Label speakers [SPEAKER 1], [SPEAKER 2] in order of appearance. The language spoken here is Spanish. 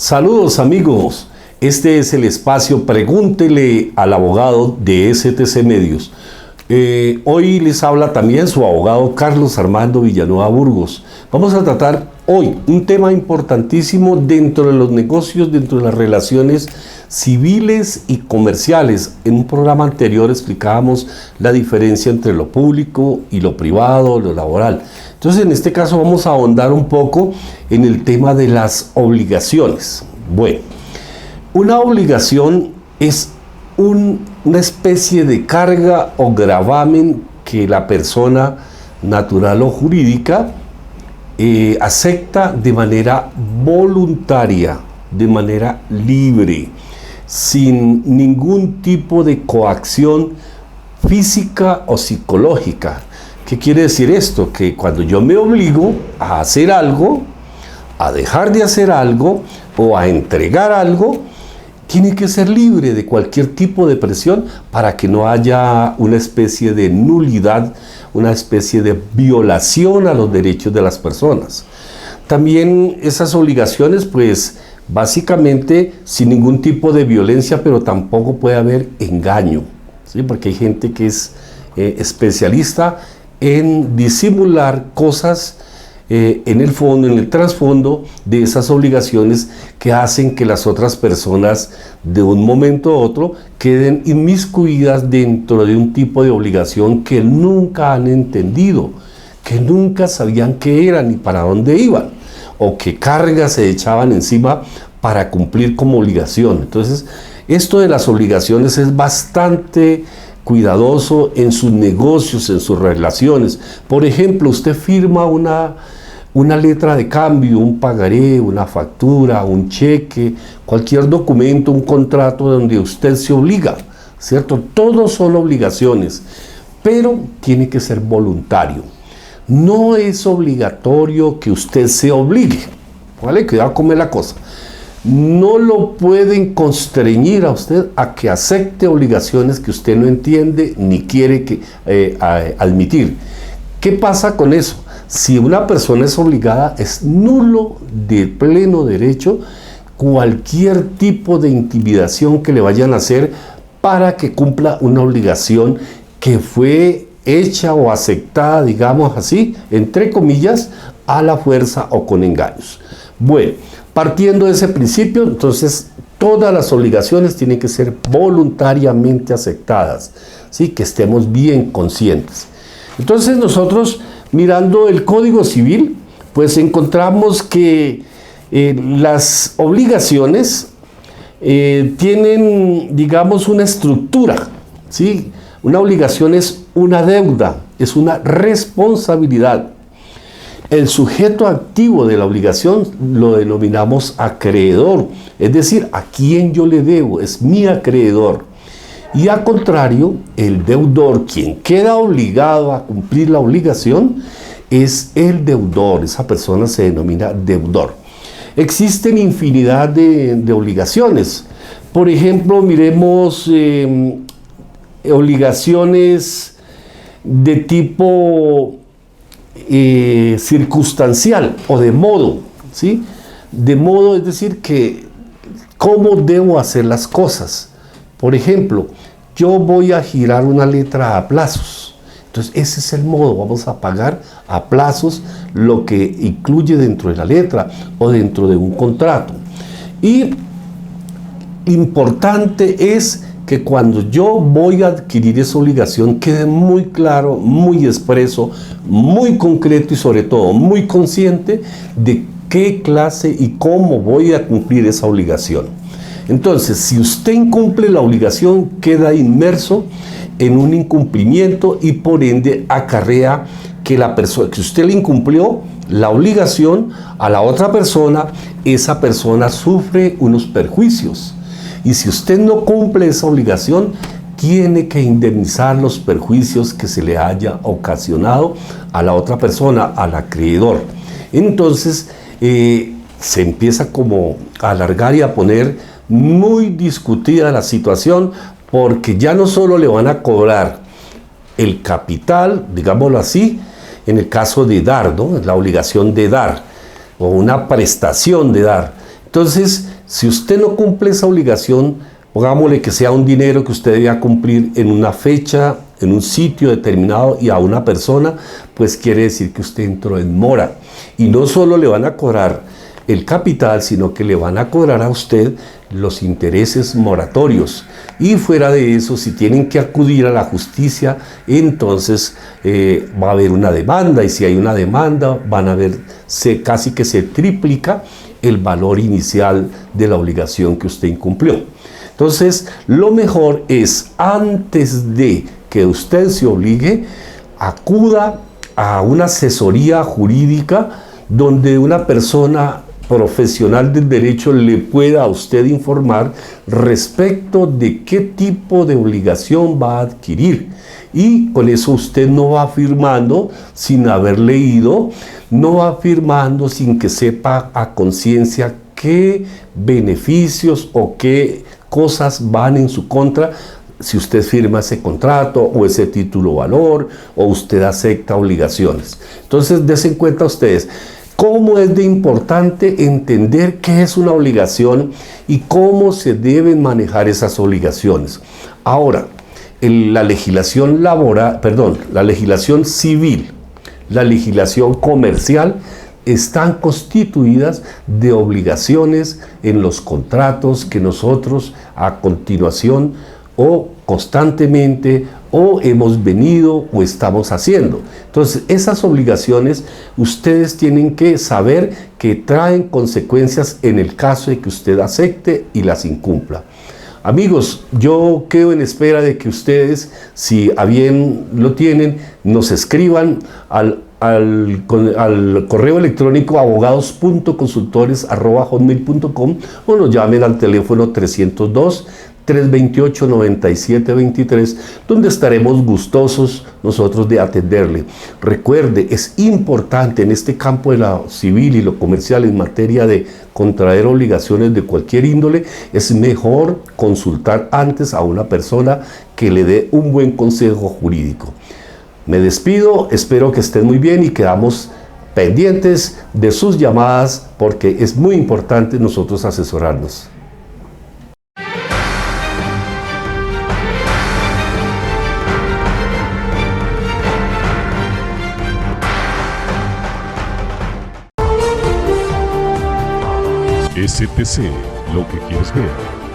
[SPEAKER 1] Saludos amigos, este es el espacio Pregúntele al abogado de STC Medios. Hoy les habla también su abogado Carlos Armando Villanueva Burgos. Vamos a tratar hoy un tema importantísimo dentro de los negocios, dentro de las relaciones civiles y comerciales. En un programa anterior explicábamos la diferencia entre lo público y lo privado, lo laboral. Entonces en este caso vamos a ahondar un poco en el tema de las obligaciones. Bueno, una obligación es una especie de carga o gravamen que la persona natural o jurídica acepta de manera voluntaria, de manera libre, sin ningún tipo de coacción física o psicológica. ¿Qué quiere decir esto? Que cuando yo me obligo a hacer algo, a dejar de hacer algo o a entregar algo, tiene que ser libre de cualquier tipo de presión para que no haya una especie de nulidad, una especie de violación a los derechos de las personas. También esas obligaciones, pues, básicamente sin ningún tipo de violencia, pero tampoco puede haber engaño, ¿sí? Porque hay gente que es especialista en disimular cosas en el fondo, en el trasfondo de esas obligaciones que hacen que las otras personas de un momento a otro queden inmiscuidas dentro de un tipo de obligación que nunca han entendido, que nunca sabían qué eran ni para dónde iban, o qué cargas se echaban encima para cumplir como obligación. Entonces, esto de las obligaciones es bastante cuidadoso en sus negocios, en sus relaciones. Por ejemplo, usted firma una letra de cambio, un pagaré, una factura, un cheque, cualquier documento, un contrato donde usted se obliga, ¿cierto? Todos son obligaciones, pero tiene que ser voluntario. No es obligatorio que usted se obligue, ¿vale? Cuidado cómo es la cosa. No lo pueden constreñir a usted a que acepte obligaciones que usted no entiende ni quiere admitir. ¿Qué pasa con eso? Si una persona es obligada, es nulo de pleno derecho cualquier tipo de intimidación que le vayan a hacer para que cumpla una obligación que fue hecha o aceptada, digamos así, entre comillas, a la fuerza o con engaños. Bueno, partiendo de ese principio, entonces todas las obligaciones tienen que ser voluntariamente aceptadas, ¿sí? Que estemos bien conscientes. Entonces nosotros, mirando el Código Civil, pues encontramos que las obligaciones tienen, digamos, una estructura, ¿sí? Una obligación es una deuda, es una responsabilidad. El sujeto activo de la obligación lo denominamos acreedor, es decir, a quien yo le debo, es mi acreedor. Y al contrario, el deudor, quien queda obligado a cumplir la obligación, es el deudor. Esa persona se denomina deudor. Existen infinidad de obligaciones. Por ejemplo, miremos obligaciones de tipo circunstancial o de modo, ¿sí? De modo, es decir, que cómo debo hacer las cosas. Por ejemplo, yo voy a girar una letra a plazos. Entonces, ese es el modo. Vamos a pagar a plazos lo que incluye dentro de la letra o dentro de un contrato. Y importante es que cuando yo voy a adquirir esa obligación quede muy claro, muy expreso, muy concreto y sobre todo muy consciente de qué clase y cómo voy a cumplir esa obligación. Entonces, si usted incumple la obligación, queda inmerso en un incumplimiento y por ende acarrea que la persona que usted le incumplió la obligación a la otra persona, esa persona sufre unos perjuicios. Y si usted no cumple esa obligación, tiene que indemnizar los perjuicios que se le haya ocasionado a la otra persona, al acreedor. Entonces, se empieza como a alargar y a poner muy discutida la situación, porque ya no solo le van a cobrar el capital, digámoslo así, en el caso de dar, ¿no? La obligación de dar, o una prestación de dar. Entonces, si usted no cumple esa obligación, pongámosle que sea un dinero que usted debía cumplir en una fecha, en un sitio determinado y a una persona, pues quiere decir que usted entró en mora. Y no solo le van a cobrar el capital, sino que le van a cobrar a usted los intereses moratorios. Y fuera de eso, si tienen que acudir a la justicia, entonces va a haber una demanda, y si hay una demanda, van a ver, casi que se triplica el valor inicial de la obligación que usted incumplió. Entonces, lo mejor es, antes de que usted se obligue, acuda a una asesoría jurídica donde una persona profesional del derecho le pueda a usted informar respecto de qué tipo de obligación va a adquirir. Y con eso usted no va firmando sin haber leído, no va firmando sin que sepa a conciencia qué beneficios o qué cosas van en su contra si usted firma ese contrato o ese título valor o usted acepta obligaciones. Entonces, dense en cuenta ustedes cómo es de importante entender qué es una obligación y cómo se deben manejar esas obligaciones. Ahora, la legislación la legislación civil, la legislación comercial están constituidas de obligaciones en los contratos que nosotros a continuación o constantemente o hemos venido o estamos haciendo. Entonces, esas obligaciones ustedes tienen que saber que traen consecuencias en el caso de que usted acepte y las incumpla. Amigos, yo quedo en espera de que ustedes, si a bien lo tienen, nos escriban al correo electrónico abogados.consultores@hotmail.com o nos llamen al teléfono 302-328-9723, donde estaremos gustosos nosotros de atenderle. Recuerde, es importante en este campo de lo civil y lo comercial en materia de contraer obligaciones de cualquier índole, es mejor consultar antes a una persona que le dé un buen consejo jurídico. Me despido, espero que estén muy bien y quedamos pendientes de sus llamadas porque es muy importante nosotros asesorarnos.
[SPEAKER 2] STC, lo que quieres ver.